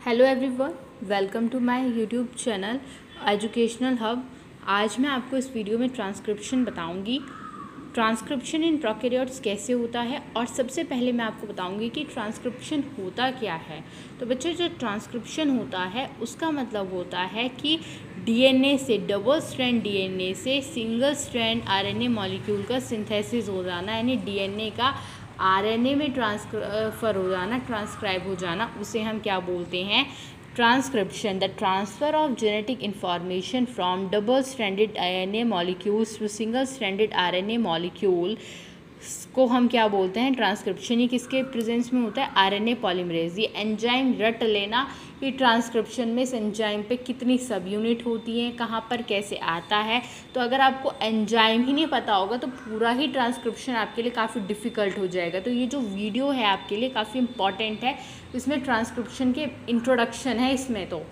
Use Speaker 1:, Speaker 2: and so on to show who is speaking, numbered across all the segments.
Speaker 1: Hello everyone, welcome to my YouTube channel educational hub. आज मैं आपको इस वीडियो में ट्रांसक्रिप्शन बताऊंगी। ट्रांसक्रिप्शन इन प्रोकैरियोट्स कैसे होता है और सबसे पहले मैं आपको बताऊंगी कि ट्रांसक्रिप्शन होता क्या है। तो बच्चों, जो ट्रांसक्रिप्शन होता है उसका मतलब होता है कि डीएनए से, डबल स्ट्रैंड डीएनए से सिंगल स्ट्रैंड आरएनए मॉलिक्यूल का सिंथेसिस हो जाना, यानी डीएनए का आरएनए में ट्रांसफर हो जाना, ट्रांसक्राइब हो जाना, उसे हम क्या बोलते हैं? Transcription. The transfer of genetic information from double stranded RNA molecules to single stranded RNA molecule को हम क्या बोलते हैं? ट्रांसक्रिप्शन। ये किसके प्रेजेंस में होता है? RNA polymerase. ये एंजाइम रट लेना कि ट्रांसक्रिप्शन में इस एंजाइम पे कितनी सब यूनिट होती हैं, कहाँ पर कैसे आता है। तो अगर आपको एंजाइम ही नहीं पता होगा तो पूरा ही ट्रांसक्रिप्शन आपके लिए काफ़ी डिफ़िकल्ट हो जाएगा। तो ये जो वीडियो है आपके लिए काफ़ी इंपॉर्टेंट है। इसमें ट्रांसक्रिप्शन के इंट्रोडक्शन है इसमें, तो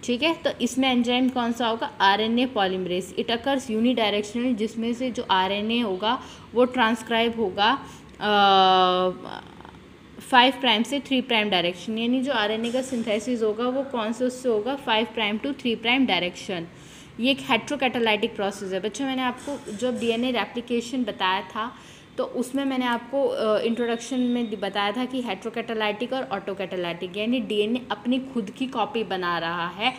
Speaker 1: ठीक है। तो इसमें एंजाइम कौन सा होगा? RNA polymerase. It occurs unidirectionally, जिसमें से जो आरएनए होगा वो ट्रांसक्राइब होगा 5 प्राइम से 3 प्राइम डायरेक्शन, यानी जो आरएनए का सिंथेसिस होगा वो कौन से उससे होगा? 5 प्राइम टू 3 प्राइम डायरेक्शन। ये एक हेट्रोकैटालाइटिक प्रोसेस है। बच्चों, मैंने आपको जब डीएनए रेप्लिकेशन बताया था तो उसमें मैंने आपको इंट्रोडक्शन में बताया था कि हेट्रोकैटालाइटिक और ऑटोकैटालाइटिक, यानी डीएनए अपनी खुद की कॉपी बना रहा है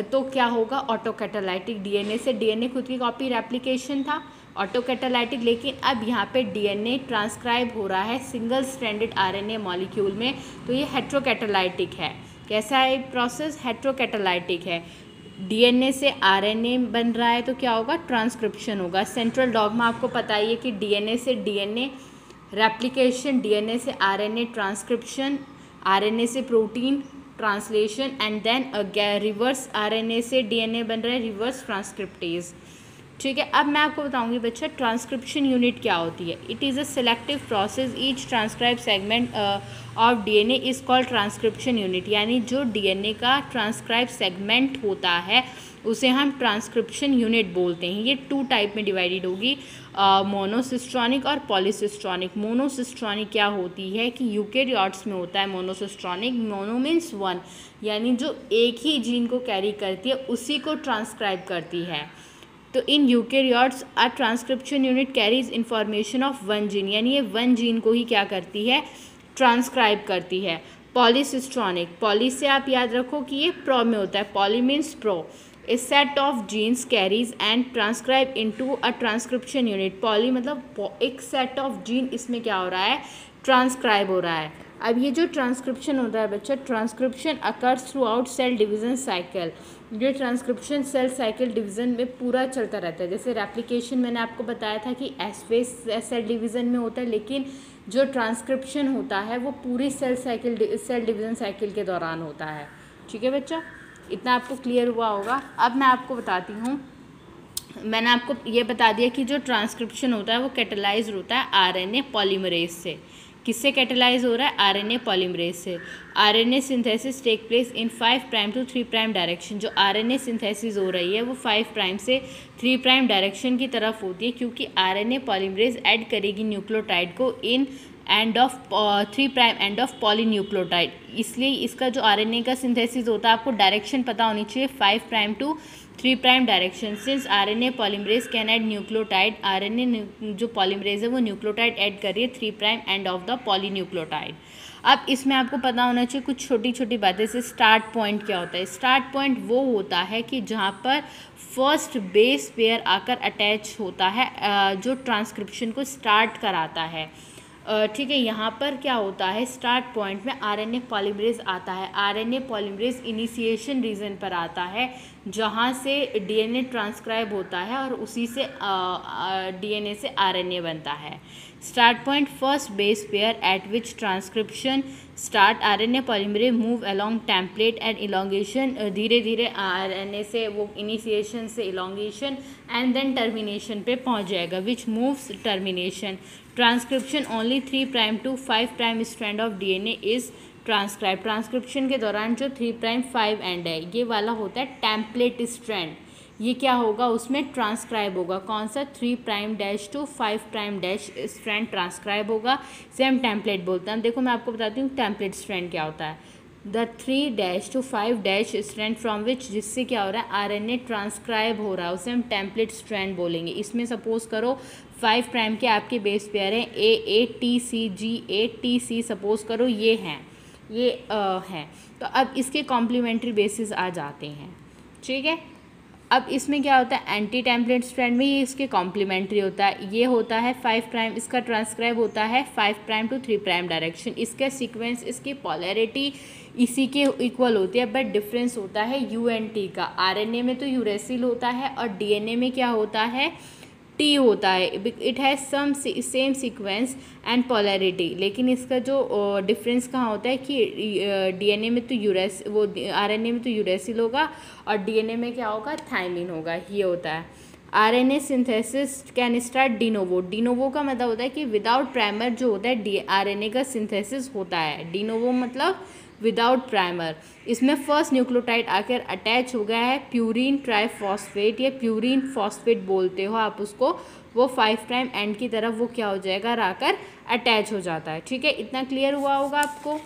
Speaker 1: तो क्या होगा? ऑटोकैटालाइटिक। डीएनए से डीएनए खुद की कॉपी रेप्लिकेशन था, ऑटोकैटालाइटिक। लेकिन अब यहाँ पे डीएनए ट्रांसक्राइब हो रहा है सिंगल स्ट्रैंडेड आरएनए मॉलिक्यूल में, तो ये हेट्रोकैटालाइटिक है। कैसा है प्रोसेस? हेट्रोकैटालाइटिक है। डीएनए से आरएनए बन रहा है तो क्या होगा? ट्रांसक्रिप्शन होगा। सेंट्रल डॉगमा आपको पता ही है कि डीएनए से डीएनए रेप्लिकेशन, डीएनए से आरएनए ट्रांसक्रिप्शन, आरएनए से protein translation, and then reverse RNA से डीएनए बन रहा है, रिवर्स ट्रांसक्रिप्टेज। ठीक है। अब मैं आपको बताऊंगी बच्चा ट्रांसक्रिप्शन यूनिट क्या होती है। It is a selective process. Each transcribe segment of DNA is called transcription unit, यानी जो डीएनए का ट्रांसक्राइब सेगमेंट होता है उसे हम ट्रांसक्रिप्शन यूनिट बोलते हैं। ये 2 टाइप में डिवाइडेड होगी, मोनोसिस्ट्रॉनिक और पॉलीसिस्ट्रॉनिक। मोनोसिस्ट्रॉनिक क्या होती है कि यूकेरियोट्स में होता है मोनोसिस्ट्रॉनिक। मोनो मीन्स 1, यानी जो एक ही जीन को कैरी करती है उसी को ट्रांसक्राइब करती है। तो in eukaryotes a transcription unit carries information of 1 gene, यानी ये 1 जीन को ही क्या करती है? ट्रांसक्राइब करती है। पॉलीसिस्ट्रॉनिक, पॉली से आप याद रखो कि ये प्रो में होता है, poly means pro. A set of genes carries and transcribe into a transcription unit. Poly मतलब एक सेट ऑफ जीन, इसमें क्या हो रहा है? ट्रांसक्राइब हो रहा है। अब ये जो ट्रांसक्रिप्शन होता है बच्चा, transcription occurs throughout cell division cycle. ये ट्रांसक्रिप्शन सेल साइकिल डिवीजन में पूरा चलता रहता है। जैसे रेप्लिकेशन मैंने आपको बताया था कि एस फेज सेल डिवीजन में होता है, लेकिन जो ट्रांसक्रिप्शन होता है वो पूरी सेल डिवीजन साइकिल के दौरान होता है। ठीक है बच्चा, इतना आपको क्लियर हुआ होगा। अब मैं आपको बताती हूँ, मैंने आपको ये बता दिया कि जो ट्रांसक्रिप्शन होता है वो कैटेलाइज होता है आरएनए पॉलीमरेज से। किससे कैटेलाइज हो रहा है? आरएनए पॉलीमरेज से। RNA synthesis take place in 5 prime to 3 prime direction. जो आरएनए सिंथेसिस हो रही है वो 5 प्राइम से 3 प्राइम डायरेक्शन की तरफ होती है, क्योंकि आरएनए पॉलीमरेज ऐड करेगी न्यूक्लियोटाइड को in end of 3 prime end of polynucleotide. इसलिए इसका जो आरएनए का सिंथेसिस होता है आपको डायरेक्शन पता होनी चाहिए, 5 prime to 3 prime direction. Since RNA polymerase can add nucleotide, RNA जो पॉलीमरेज है वो न्यूक्लियोटाइड ऐड कर रही है 3 prime end of the polynucleotide. अब इसमें आपको पता होना चाहिए कुछ छोटी छोटी बातें, जैसे स्टार्ट पॉइंट क्या होता है। स्टार्ट पॉइंट वो होता है कि जहाँ पर फर्स्ट बेस पेयर आकर अटैच होता है, जो ट्रांसक्रिप्शन को स्टार्ट कराता है। ठीक है। यहाँ पर क्या होता है? स्टार्ट पॉइंट में आरएनए पॉलीमरेज आता है। आरएनए पॉलीमरेज इनिशिएशन रीजन पर आता है, जहाँ से डीएनए ट्रांसक्राइब होता है और उसी से डीएनए से आरएनए बनता है। Start point first base pair eight which transcription start. RNA polymerase move along template and elongation. धीरे धीरे आरएनए से वो इनिशिएशन से इलोंगेशन एंड देन टर्मिनेशन पे पहुँच जाएगा, which moves termination. Transcription only 3 prime to 5 prime strand of DNA is transcribe. Transcription के दौरान जो 3 प्राइम 5 एंड है ये वाला होता है टेम्पलेट स्ट्रैंड। ये क्या होगा? उसमें ट्रांसक्राइब होगा। कौन सा? 3 prime dash to 5 prime dash strand transcribe होगा, इसे हम टेम्पलेट बोलते हैं। देखो मैं आपको बताती हूँ टेम्पलेट स्ट्रैंड क्या होता है। The 3' to 5' strand from which, जिससे क्या हो रहा है आरएनए ट्रांसक्राइब हो रहा है, उसे हम टेम्पलेट स्ट्रैंड बोलेंगे। इसमें सपोज करो 5 प्राइम के आपके बेस पेयर हैं AATC सपोज करो ये हैं, ये हैं। तो अब इसके कॉम्प्लीमेंट्री बेसिस आ जाते हैं, ठीक है। अब इसमें क्या होता है एंटी टेम्पलेट स्ट्रैंड में ये इसके कॉम्प्लीमेंट्री होता है, ये होता है 5 प्राइम, इसका ट्रांसक्राइब होता है 5 प्राइम टू 3 प्राइम डायरेक्शन। इसका सीक्वेंस, इसकी पोलैरिटी इसी के इक्वल होती है, बट डिफरेंस होता है UNT का। आरएनए में तो यूरेसिल होता है और डीएनए में क्या होता है टी होता है। It has some same sequence and polarity, लेकिन इसका जो डिफरेंस कहाँ होता है कि डीएनए में तो आरएनए में तो यूरेसिल होगा और डीएनए में क्या होगा थायमिन होगा, ये होता है। RNA synthesis can start de novo. De novo का मतलब होता है कि विदाउट प्राइमर जो होता है आरएनए का सिंथेसिस होता है। डिनोवो मतलब विदाउट प्राइमर। इसमें फर्स्ट न्यूक्लियोटाइड आकर अटैच हो गया है प्यूरीन ट्राइफॉस्फेट या प्यूरीन फॉस्फेट बोलते हो आप उसको, वो 5 प्राइम एंड की तरफ वो क्या हो जाएगा आकर अटैच हो जाता है, ठीक है। इतना क्लियर हुआ होगा आपको।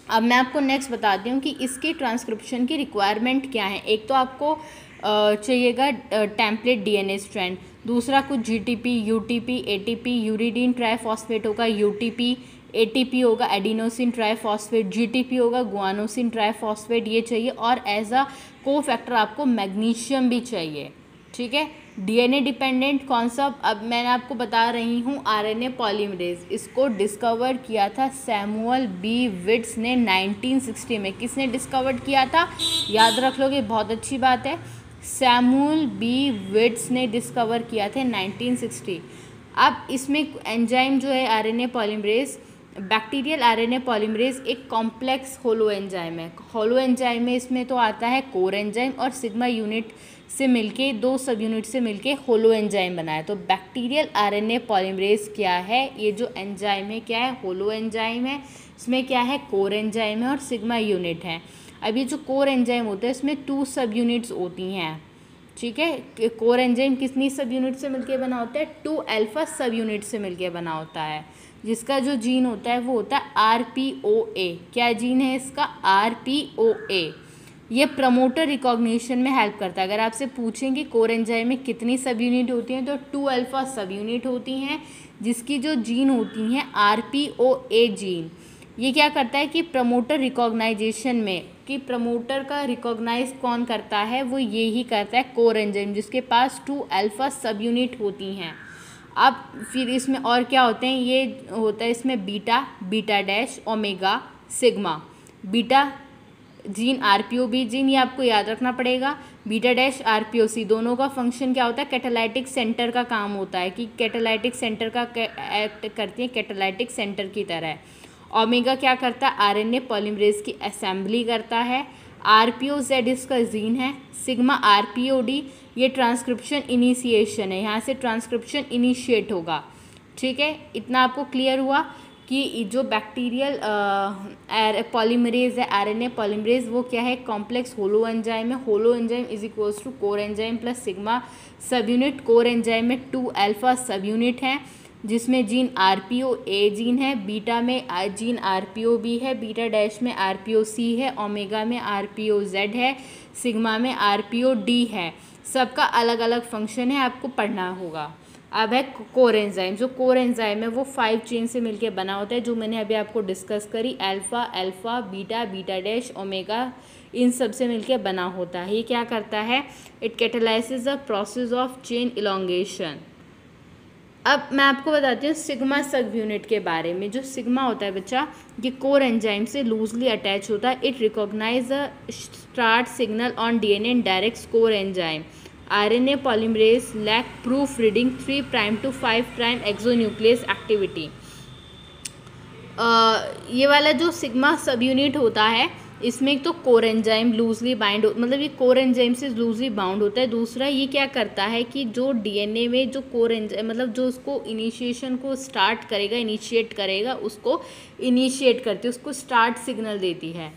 Speaker 1: अब मैं आपको नेक्स्ट बताती हूँ कि इसकी ट्रांसक्रिप्शन की रिक्वायरमेंट क्या है। एक तो आपको चाहिएगा टेम्पलेट डीएनए स्ट्रैंड, दूसरा कुछ GTP, UTP, ATP, uridine triphosphate होगा यूटीपी, एटीपी होगा एडिनोसिन ट्राइफॉस्फेट, जीटीपी होगा गुआनोसिन ट्राइफॉस्फेट, ये चाहिए। और एज अ कोफैक्टर आपको मैग्नीशियम भी चाहिए, ठीक है। डीएनए डिपेंडेंट कौन सा, अब मैंने आपको बता रही हूँ आरएनए पॉलीमरेज। इसको डिस्कवर किया था सैमुअल बी विट्स ने 1960 में। किसने डिस्कवर किया था याद रख लोगे, बहुत अच्छी बात है। सैमुअल बी विट्स ने डिस्कवर किया थे 1960। अब इसमें एंजाइम जो है RNA polymerase, bacterial RNA polymerase एक कॉम्प्लेक्स होलो एंजाइम है। होलो एंजाइम में इसमें तो आता है कोर एंजाइम और सिग्मा यूनिट से मिलके 2 सब यूनिट से मिलके होलो एंजाइम बना है। तो बैक्टीरियल आरएनए पॉलीमरेज क्या है, ये जो एंजाइम है क्या है होलो एंजाइम है। इसमें क्या है कोर एंजाइम है और सिग्मा यूनिट है। अब ये जो कोर एंजाइम होता है इसमें 2 सब यूनिट्स होती हैं, ठीक है। कोर एंजाइम कितनी सब यूनिट से मिलके बना होता है 2 अल्फा सब यूनिट से मिलके बना होता है, जिसका जो जीन होता है वो होता है RPOA। क्या जीन है इसका RPOA। ये प्रमोटर रिकॉग्निशन में हेल्प करता है। अगर आपसे पूछें कि कोर एंजाइम में कितनी सब यूनिट होती हैं तो 2 अल्फा सब यूनिट होती हैं, जिसकी जो जीन होती हैं RPOA जीन। ये क्या करता है कि प्रमोटर रिकॉग्नाइजेशन में, कि प्रमोटर का रिकॉग्नाइज कौन करता है, वो ये ही करता है कोर एंजाइम, जिसके पास 2 अल्फा सब यूनिट होती हैं। अब फिर इसमें और क्या होते हैं, ये होता है इसमें beta, beta dash, omega, sigma. Beta gene RPOB gene, ये आपको याद रखना पड़ेगा। बीटा डैश RPOC दोनों का फंक्शन क्या होता है कैटालाइटिक सेंटर का काम होता है, कि कैटालाइटिक सेंटर का एक्ट करती है कैटालाइटिक सेंटर की तरह। ओमेगा क्या करता है आरएनए पॉलीमरेज की असेंबली करता है। RPOZ इसका जीन है। सिग्मा RPOD ये ट्रांसक्रिप्शन इनिशिएशन है, यहाँ से ट्रांसक्रिप्शन इनिशिएट होगा, ठीक है। इतना आपको क्लियर हुआ कि जो बैक्टीरियल पॉलीमरेज है आरएनए पॉलीमरेज वो क्या है कॉम्प्लेक्स होलो एंजाइम है। Holo enzyme is equals to core enzyme plus sigma sub unit. Core enzyme में 2 अल्फा सब यूनिट हैं, जिसमें जीन RPOA जीन है, बीटा में जीन RPOB है, बीटा डैश में RPOC है, ओमेगा में RPOZ है, सिग्मा में RPOD है। सबका अलग अलग फंक्शन है, आपको पढ़ना होगा। अब है कोर एंजाइम। जो कोर एंजाइम है वो 5 चेन से मिलके बना होता है, जो मैंने अभी आपको डिस्कस करी, alpha, alpha, beta, beta dash, omega, इन सब से मिलके बना होता है। ये क्या करता है it कैटलाइजेस the process of chain elongation. अब मैं आपको बताती हूँ सिग्मा सब यूनिट के बारे में। जो सिग्मा होता है बच्चा, ये कोर एंजाइम से लूजली अटैच होता है। It recognise the start signal on DNA and directs core enzyme. RNA polymerase lack proof reading 3 prime to 5 prime exonuclease activity. ये वाला जो सिग्मा सब यूनिट होता है इसमें एक तो कोर एंजाइम लूजली बाइंड मतलब ये कोर एंजाइम से लूजली बाउंड होता है। दूसरा ये क्या करता है कि जो डीएनए में जो कोर एंजाइम मतलब जो उसको इनिशिएशन को स्टार्ट करेगा, इनिशिएट करेगा, उसको इनिशिएट करती है, उसको स्टार्ट सिग्नल देती है।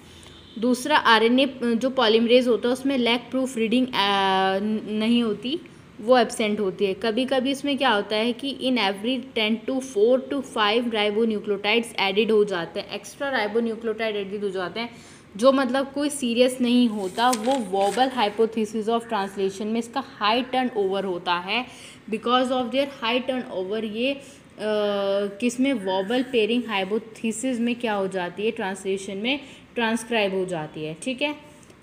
Speaker 1: दूसरा आरएनए जो पॉलीमरेज होता है उसमें लैक प्रूफ रीडिंग नहीं होती, वो एब्सेंट होती है। कभी कभी इसमें क्या होता है कि in every 10 to 4 to 5 ribonucleotides added हो जाते हैं, एक्स्ट्रा राइबोन्यूक्लियोटाइड एडिड हो जाते हैं, जो मतलब कोई सीरियस नहीं होता। वो वोबल हाइपोथेसिस ऑफ ट्रांसलेशन में इसका हाई टर्न ओवर होता है। Because of their high turn over ये किसमें वोबल पेयरिंग हाइपोथेसिस में क्या हो जाती है, ट्रांसलेशन में ट्रांसक्राइब हो जाती है। ठीक है,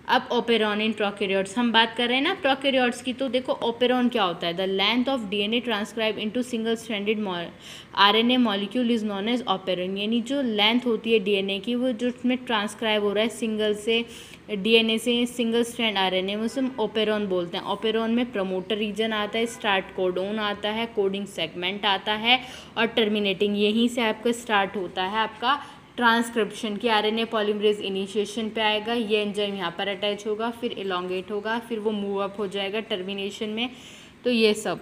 Speaker 1: अब ओपेरॉन इन प्रोकैरियोट्स हम बात कर रहे हैं ना प्रोकैरियोट्स की। तो देखो ओपेरॉन क्या होता है, the length of DNA transcribe into single stranded RNA molecule is known as operon. यानी जो लेंथ होती है डीएनए की, वो जो उसमें ट्रांसक्राइब हो रहा है सिंगल से डीएनए से सिंगल स्ट्रैंड आरएनए, उसे हम ओपेरॉन बोलते हैं। ओपेरॉन में प्रमोटर रीजन आता है, स्टार्ट कोडोन आता है, कोडिंग सेगमेंट आता है, और टर्मिनेटिंग यहीं से आपका स्टार्ट होता है आपका ट्रांसक्रिप्शन की। आरएनए पॉलीमरेज इनिशिएशन पे आएगा, ये एंजाइम यहाँ पर अटैच होगा, फिर इलोंगेट होगा, फिर वो मूव अप हो जाएगा टर्मिनेशन में। तो ये सब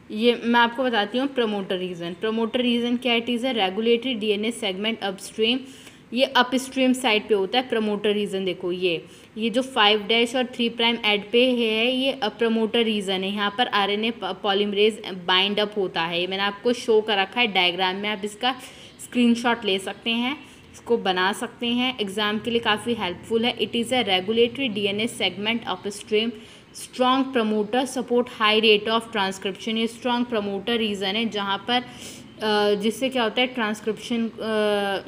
Speaker 1: ये मैं आपको बताती हूँ। प्रमोटर रीजन, प्रमोटर रीजन क्या, it is a regulatory DNA segment upstream, ये अपस्ट्रीम साइड पे होता है प्रमोटर रीजन। देखो ये जो 5' और 3' एड पे है, ये प्रमोटर रीजन है। यहाँ पर आरएनए पॉलीमरेज बाइंड अप होता है। ये मैंने आपको शो कर रखा है डायग्राम में, आप इसका स्क्रीनशॉट ले सकते हैं, इसको बना सकते हैं, एग्जाम के लिए काफ़ी हेल्पफुल है। It is a regulatory DNA segment upstream, strong promoter support high rate of transcription. ये स्ट्रॉन्ग प्रमोटर रीजन है जहाँ पर जिससे क्या होता है ट्रांसक्रिप्शन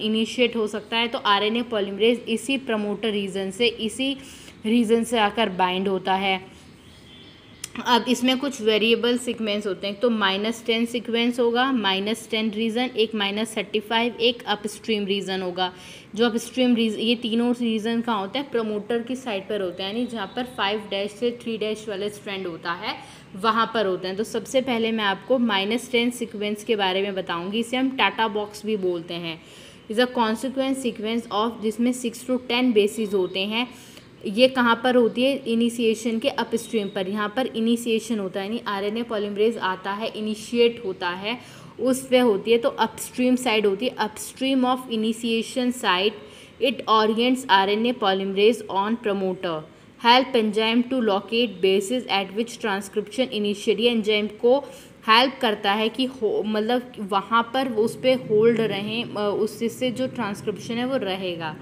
Speaker 1: इनिशिएट हो सकता है। तो आरएनए पॉलीमरेज इसी प्रमोटर रीजन से आकर बाइंड होता है। अब इसमें कुछ वेरिएबल सीक्वेंस होते हैं। तो -10 सीक्वेंस होगा, -10 रीजन, एक -35, एक अपस्ट्रीम रीजन होगा। जो अपस्ट्रीम रीजन, ये तीनों रीजन कहाँ होता है, प्रमोटर की साइड पर होता है, यानी जहाँ पर 5' से 3' वाला स्ट्रैंड होता है वहाँ पर होते हैं। तो सबसे पहले मैं आपको -10 सीक्वेंस के बारे में बताऊँगी। इसे हम टाटा बॉक्स भी बोलते हैं। Is a consequence sequence of, जिसमें 6 to 10 बेसिस होते हैं। ये कहाँ पर होती है, इनिशिएशन के अपस्ट्रीम पर। यहाँ पर इनिशिएशन होता है, यानी आरएनए पॉलीमरेज आता है, इनिशिएट होता है, उस पे होती है। तो अपस्ट्रीम साइड होती है, upstream of initiation side, it orients RNA polymerase on promoter, help enzyme to locate basis at which transcription initiate. ये एंजाइम को हेल्प करता है कि मतलब वहाँ पर उस पर होल्ड रहें, उससे जो ट्रांसक्रिप्शन है वो रहेगा।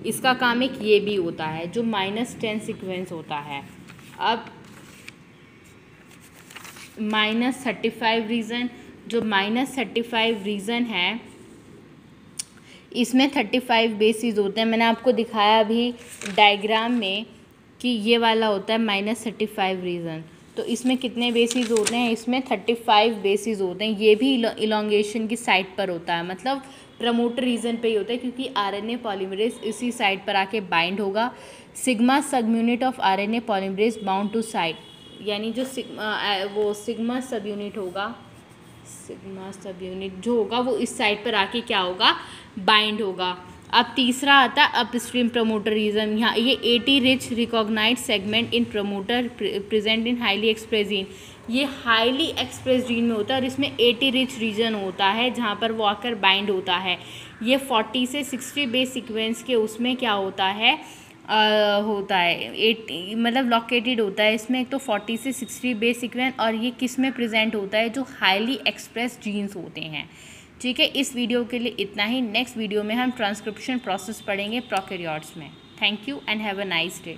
Speaker 1: इसका काम एक ये भी होता है जो -10 सीक्वेंस होता है। अब -35 रीजन, जो -35 रीजन है, इसमें 35 बेसिस होते हैं। मैंने आपको दिखाया अभी डायग्राम में कि ये वाला होता है -35 रीजन। तो इसमें कितने बेसिस होते हैं, इसमें 35 बेसिस होते हैं। ये भी इलोंगेशन की साइड पर होता है, मतलब प्रमोटर रीजन पे ही होता है, क्योंकि आरएनए पॉलीमरेज इसी साइड पर आके बाइंड होगा। Sigma sub unit of RNA polymerase bound to side, यानी जो सिग्मा सब यूनिट होगा, सिग्मा सब यूनिट जो होगा वो इस साइड पर आके क्या होगा, बाइंड होगा। अब तीसरा आता है अपस्ट्रीम प्रमोटर रीजन। यहाँ ये 80 rich recognised segment in promoter present in highly express gene, ये हाईली एक्सप्रेस जीन में होता है, और इसमें 80 रिच रीजन होता है जहाँ पर वो आकर बाइंड होता है। ये 40 से 60 बेस सीक्वेंस के उसमें क्या होता है, 80 मतलब लोकेटेड होता है इसमें। एक तो 40 से 60 बेस सीक्वेंस, और ये किस में प्रेजेंट होता है, जो हाईली एक्सप्रेस जीन्स होते हैं। ठीक है, इस वीडियो के लिए इतना ही। नेक्स्ट वीडियो में हम ट्रांसक्रिप्शन प्रोसेस पढ़ेंगे प्रोकैरियोट्स में। Thank you and have a nice day.